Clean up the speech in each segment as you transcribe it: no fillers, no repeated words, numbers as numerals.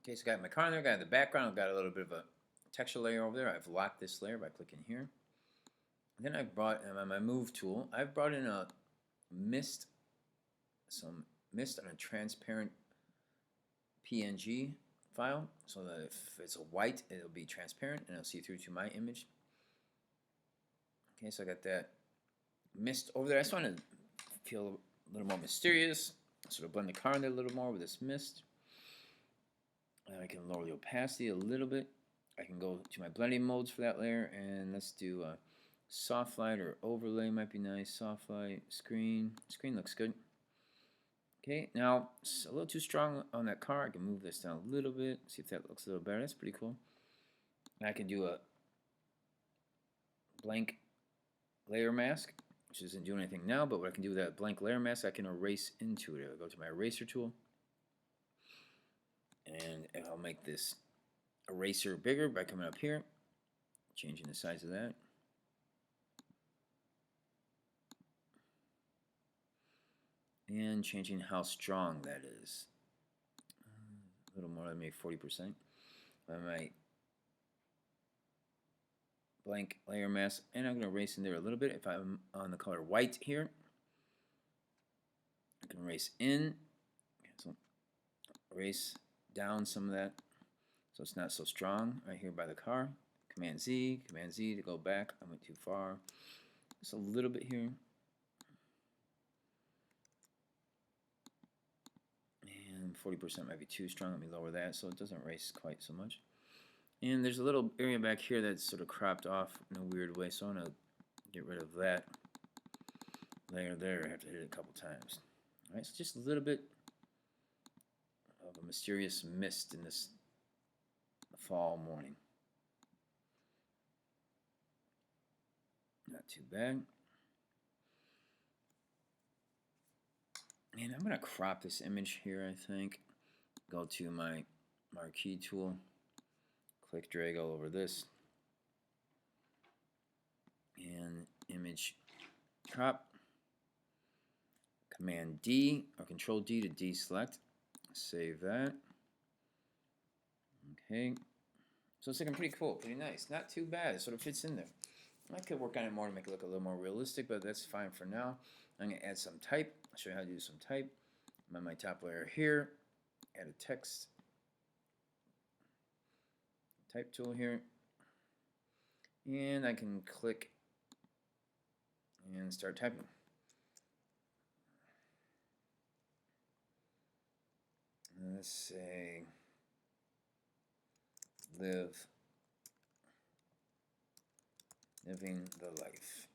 Okay, so I got my car in there, got the background, I've got a little bit of a texture layer over there. I've locked this layer by clicking here. And then I brought on my move tool, I've brought in a mist, some mist on a transparent PNG file, so that if it's a white, it'll be transparent and it'll see through to my image. Okay, so I got that mist over there. I just want to feel a little more mysterious, sort of blend the car in there a little more with this mist. And I can lower the opacity a little bit. I can go to my blending modes for that layer, and let's do a soft light or overlay might be nice. Soft light, screen. Screen looks good. Okay, now it's a little too strong on that car. I can move this down a little bit, see if that looks a little better. That's pretty cool. And I can do a blank layer mask, which isn't doing anything now, but what I can do with that blank layer mask, I can erase into it. I'll go to my eraser tool, and I'll make this eraser bigger by coming up here, changing the size of that. And changing how strong that is. A little more than maybe 40%. I might blank layer mask, and I'm going to erase in there a little bit. If I'm on the color white here, I can erase in, so erase down some of that so it's not so strong right here by the car. Command Z to go back. I went too far. Just a little bit here. And 40% might be too strong. Let me lower that so it doesn't erase quite so much. And there's a little area back here that's sort of cropped off in a weird way, so I'm going to get rid of that layer there. I have to hit it a couple times. Alright, so just a little bit of a mysterious mist in this fall morning. Not too bad. And I'm going to crop this image here, I think. Go to my marquee tool. Click, drag all over this. And image crop. Command D or Control D to deselect. Save that. Okay. So it's looking pretty cool, pretty nice. Not too bad. It sort of fits in there. I could work on it more to make it look a little more realistic, but that's fine for now. I'm going to add some type. I'll show you how to do some type. I'm on my top layer here. Add a text type tool here. And I can click and start typing. Let's say living the life.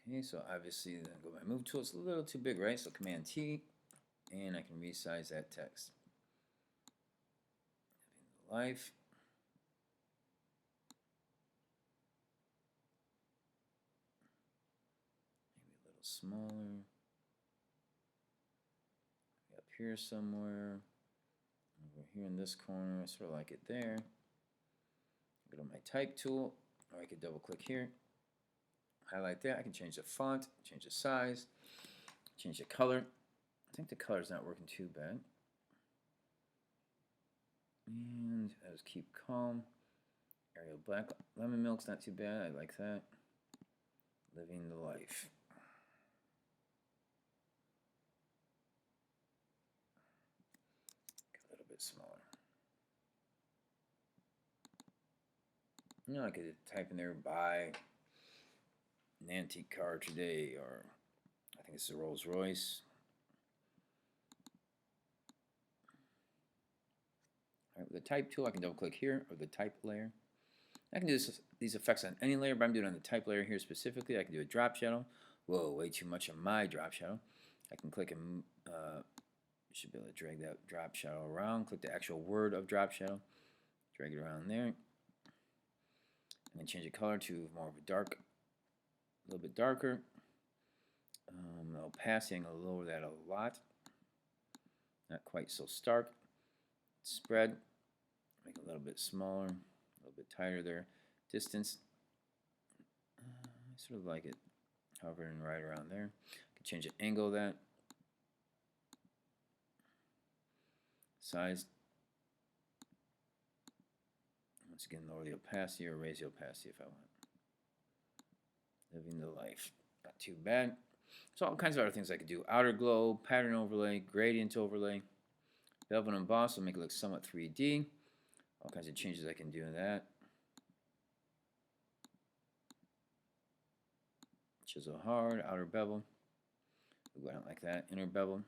Okay, so obviously then go by move tool. It's a little too big, right? So Command T, and I can resize that text. Living the life. Maybe a little smaller. Up here somewhere. Over here in this corner, I sort of like it there. Go to my type tool, or I could double click here. Highlight that. I can change the font, change the size, change the color. I think the color is not working too bad. And I'll just keep calm. Arial black. Lemon milk's not too bad. I like that. Living the life. A little bit smaller. You know, I could type in there, buy an antique car today, or I think it's a Rolls Royce. All right, with the type tool, I can double click here, or the type layer. I can do these effects on any layer, but I'm doing it on the type layer here specifically. I can do a drop shadow. Whoa, way too much of my drop shadow. I can click and you should be able to drag that drop shadow around. Click the actual word of drop shadow. Drag it around there. And then change the color to more of a dark, a little bit darker. Opacity, I'm going to lower that a lot. Not quite so stark. Spread, make it a little bit smaller, a little bit tighter there. Distance, I sort of like it hovering right around there. I can change the angle of that. size. Once again, lower the opacity or raise the opacity if I want. Living the life. Not too bad. So all kinds of other things I could do. Outer glow, pattern overlay, gradient overlay. Velvet emboss will make it look somewhat 3D. All kinds of changes I can do in that. Chisel hard, outer bevel. Ooh, I don't like that. Inner bevel.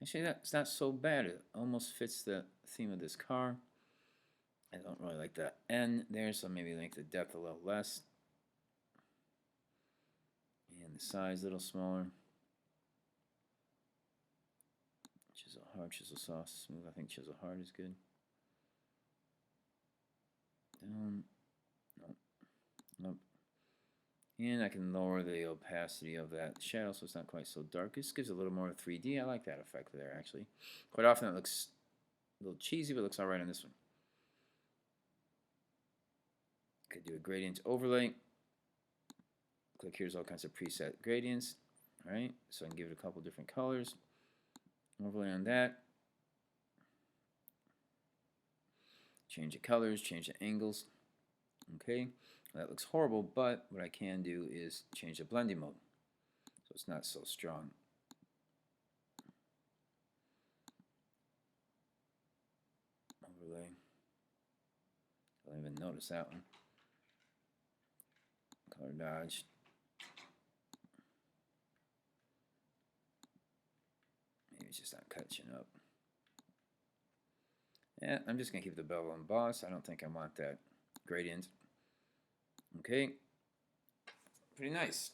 Actually, that's not so bad. It almost fits the theme of this car. I don't really like that N there, so maybe make the depth a little less. And the size a little smaller. Chisel hard, chisel soft, smooth. I think chisel hard is good. Down. Nope. Nope. And I can lower the opacity of that shadow so it's not quite so dark. This gives a little more 3D. I like that effect there, actually. Quite often it looks a little cheesy, but it looks alright on this one. Could do a gradient overlay. Click here's all kinds of preset gradients. Alright, so I can give it a couple different colors. Overlay on that. Change the colors, change the angles. Okay, well, that looks horrible, but what I can do is change the blending mode so it's not so strong. Overlay. I don't even notice that one. Color dodge. Maybe it's just not catching up. Yeah, I'm just going to keep the bevel embossed. I don't think I want that gradient. Okay. Pretty nice.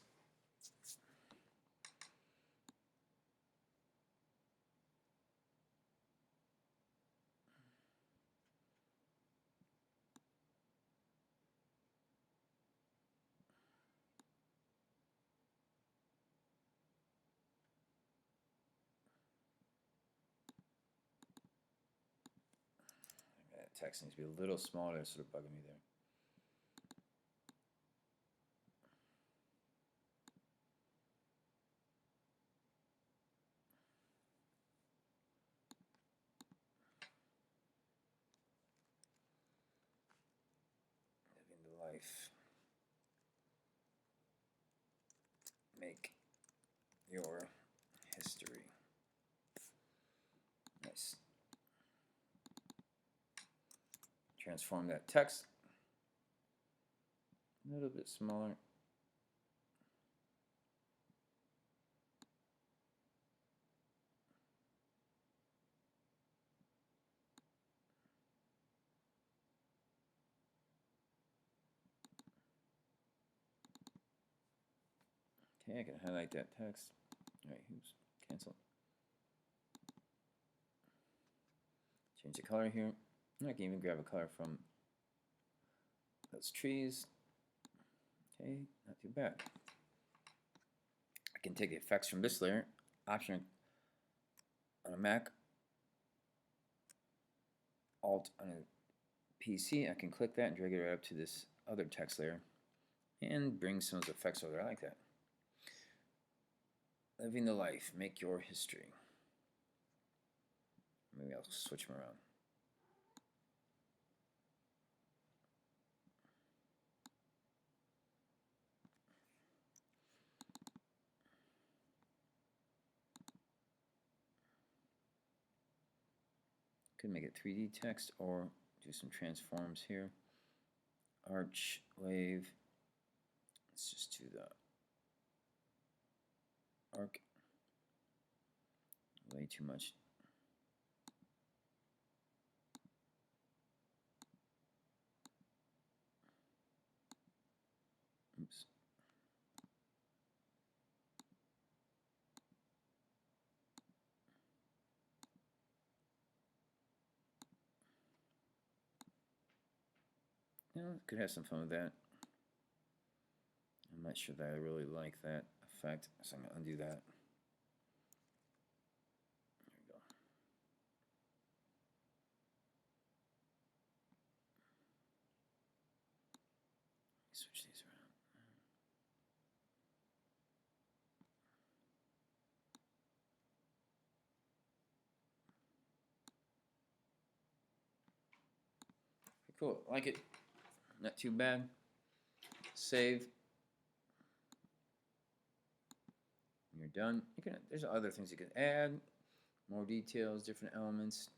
That text needs to be a little smaller. It's sort of bugging me there. Living the life. Make your history. Nice. Transform that text a little bit smaller. Okay, I can highlight that text. Alright, oops, cancel. Change the color here. I can even grab a color from those trees. Okay, not too bad. I can take the effects from this layer, Option on a Mac, Alt on a PC. I can click that and drag it right up to this other text layer and bring some of those effects over there. I like that. Living the life, make your history. Maybe I'll switch them around. Could make it 3D text or do some transforms here. Arch, wave. Let's just do the arc. Way too much. Oops. You know, could have some fun with that. I'm not sure that I really like that effect, so I'm going to undo that. There we go. Switch these around. Cool, like it. Not too bad. Save. When you're done, there's other things you can add, more details, different elements.